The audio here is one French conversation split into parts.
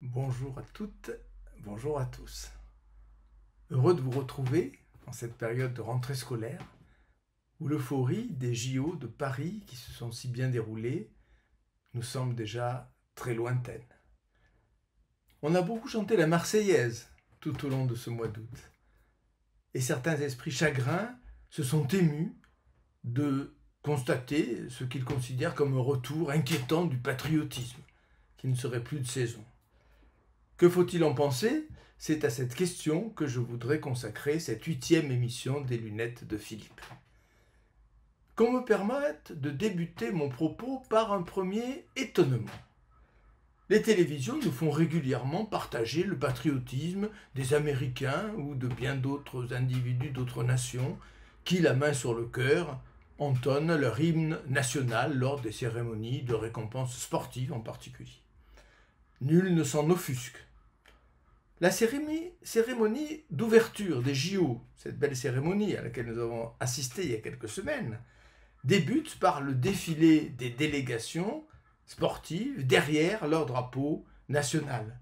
Bonjour à toutes, bonjour à tous. Heureux de vous retrouver en cette période de rentrée scolaire où l'euphorie des JO de Paris qui se sont si bien déroulés nous semble déjà très lointaine. On a beaucoup chanté la Marseillaise tout au long de ce mois d'août et certains esprits chagrins se sont émus de constater ce qu'ils considèrent comme un retour inquiétant du patriotisme qui ne serait plus de saison. Que faut-il en penser? C'est à cette question que je voudrais consacrer cette 8e émission des lunettes de Philippe. Qu'on me permette de débuter mon propos par un premier étonnement. Les télévisions nous font régulièrement partager le patriotisme des Américains ou de bien d'autres individus d'autres nations qui, la main sur le cœur, entonnent leur hymne national lors des cérémonies de récompenses sportives en particulier. Nul ne s'en offusque. La cérémonie d'ouverture des JO, cette belle cérémonie à laquelle nous avons assisté il y a quelques semaines, débute par le défilé des délégations sportives derrière leur drapeau national.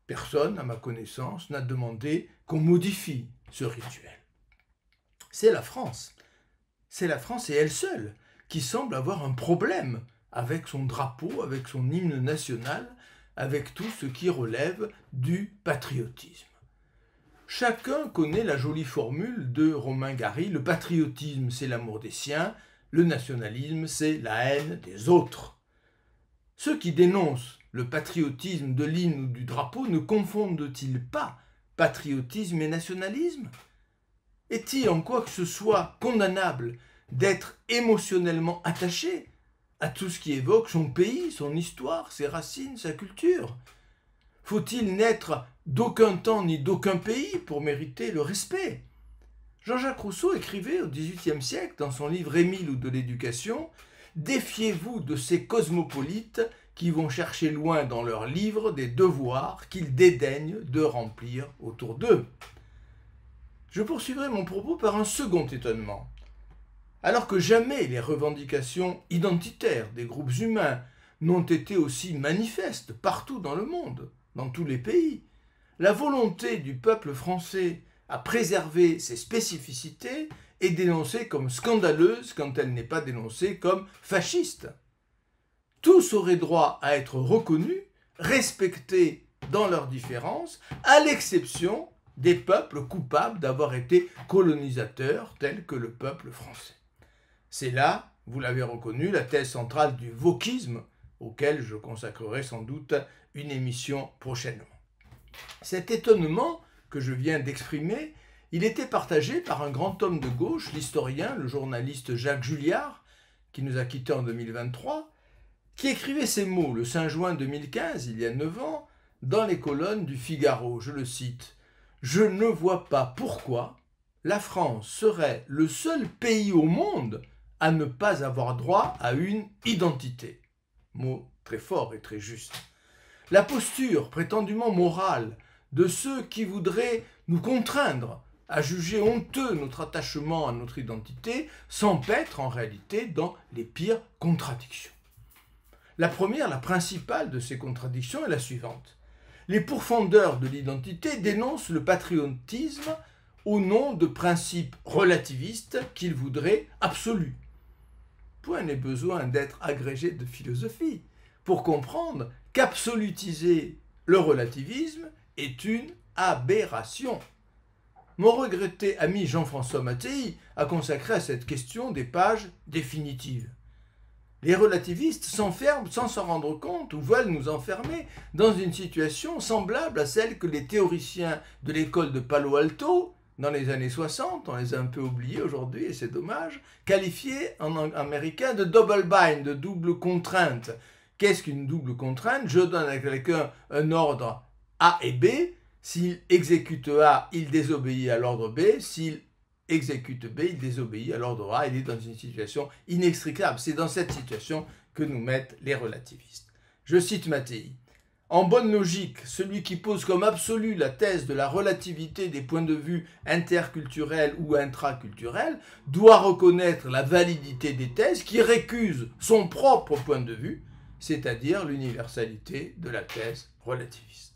Personne, à ma connaissance, n'a demandé qu'on modifie ce rituel. C'est la France et elle seule qui semble avoir un problème avec son drapeau, avec son hymne national, avec tout ce qui relève du patriotisme. Chacun connaît la jolie formule de Romain Gary, le patriotisme c'est l'amour des siens, le nationalisme c'est la haine des autres. Ceux qui dénoncent le patriotisme de l'hymne ou du drapeau ne confondent-ils pas patriotisme et nationalisme? Est-il en quoi que ce soit condamnable d'être émotionnellement attaché à tout ce qui évoque son pays, son histoire, ses racines, sa culture? Faut-il n'être d'aucun temps ni d'aucun pays pour mériter le respect? Jean-Jacques Rousseau écrivait au XVIIIe siècle dans son livre Émile ou de l'éducation « Défiez-vous de ces cosmopolites qui vont chercher loin dans leurs livres des devoirs qu'ils dédaignent de remplir autour d'eux. » Je poursuivrai mon propos par un second étonnement. Alors que jamais les revendications identitaires des groupes humains n'ont été aussi manifestes partout dans le monde, dans tous les pays, la volonté du peuple français à préserver ses spécificités est dénoncée comme scandaleuse quand elle n'est pas dénoncée comme fasciste. Tous auraient droit à être reconnus, respectés dans leurs différences, à l'exception des peuples coupables d'avoir été colonisateurs tels que le peuple français. C'est là, vous l'avez reconnu, la thèse centrale du wokisme, auquel je consacrerai sans doute une émission prochainement. Cet étonnement que je viens d'exprimer, il était partagé par un grand homme de gauche, l'historien, le journaliste Jacques Julliard, qui nous a quittés en 2023, qui écrivait ces mots le 5 juin 2015, il y a 9 ans, dans les colonnes du Figaro, je le cite, « Je ne vois pas pourquoi la France serait le seul pays au monde à ne pas avoir droit à une identité. » Mot très fort et très juste. La posture prétendument morale de ceux qui voudraient nous contraindre à juger honteux notre attachement à notre identité s'empêtre en réalité dans les pires contradictions. La première, la principale de ces contradictions est la suivante. Les pourfendeurs de l'identité dénoncent le patriotisme au nom de principes relativistes qu'ils voudraient absolus. Point n'est besoin d'être agrégé de philosophie pour comprendre qu'absolutiser le relativisme est une aberration. Mon regretté ami Jean-François Mattei a consacré à cette question des pages définitives. Les relativistes s'enferment sans s'en rendre compte ou veulent nous enfermer dans une situation semblable à celle que les théoriciens de l'école de Palo Alto, dans les années 60, on les a un peu oubliés aujourd'hui et c'est dommage, qualifiaient en américain de double bind, de double contrainte. Qu'est-ce qu'une double contrainte? Je donne à quelqu'un un ordre A et B. S'il exécute A, il désobéit à l'ordre B. S'il exécute B, il désobéit à l'ordre A. Il est dans une situation inextricable. C'est dans cette situation que nous mettent les relativistes. Je cite Mattei. En bonne logique, celui qui pose comme absolue la thèse de la relativité des points de vue interculturels ou intraculturels doit reconnaître la validité des thèses qui récusent son propre point de vue c'est-à-dire l'universalité de la thèse relativiste.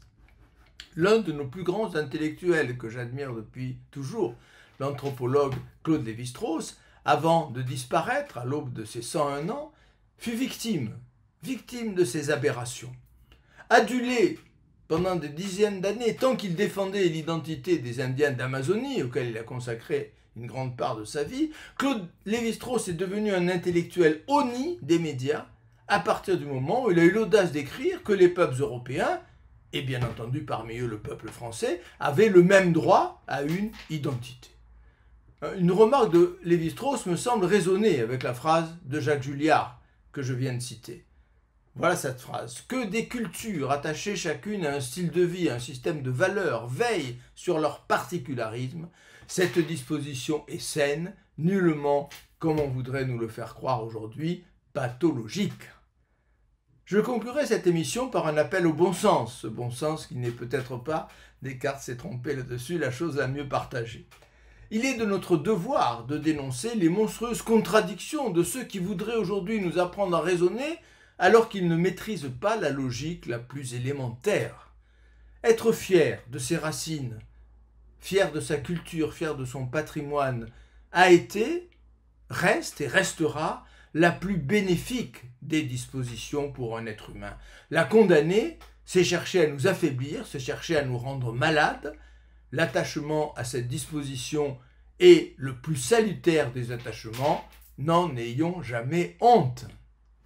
L'un de nos plus grands intellectuels que j'admire depuis toujours, l'anthropologue Claude Lévi-Strauss, avant de disparaître à l'aube de ses 101 ans, fut victime de ces aberrations. Adulé pendant des dizaines d'années, tant qu'il défendait l'identité des Indiens d'Amazonie, auxquels il a consacré une grande part de sa vie, Claude Lévi-Strauss est devenu un intellectuel honni des médias à partir du moment où il a eu l'audace d'écrire que les peuples européens, et bien entendu parmi eux le peuple français, avaient le même droit à une identité. Une remarque de Lévi-Strauss me semble résonner avec la phrase de Jacques Julliard que je viens de citer. Voilà cette phrase. Que des cultures attachées chacune à un style de vie, à un système de valeurs, veillent sur leur particularisme, cette disposition est saine, nullement, comme on voudrait nous le faire croire aujourd'hui, pathologique. Je conclurai cette émission par un appel au bon sens, ce bon sens qui n'est peut-être pas, Descartes s'est trompé là-dessus, la chose la mieux partagée. Il est de notre devoir de dénoncer les monstrueuses contradictions de ceux qui voudraient aujourd'hui nous apprendre à raisonner alors qu'ils ne maîtrisent pas la logique la plus élémentaire. Être fier de ses racines, fier de sa culture, fier de son patrimoine, a été, reste et restera la plus bénéfique des dispositions pour un être humain. La condamner, c'est chercher à nous affaiblir, c'est chercher à nous rendre malades. L'attachement à cette disposition est le plus salutaire des attachements. N'en ayons jamais honte.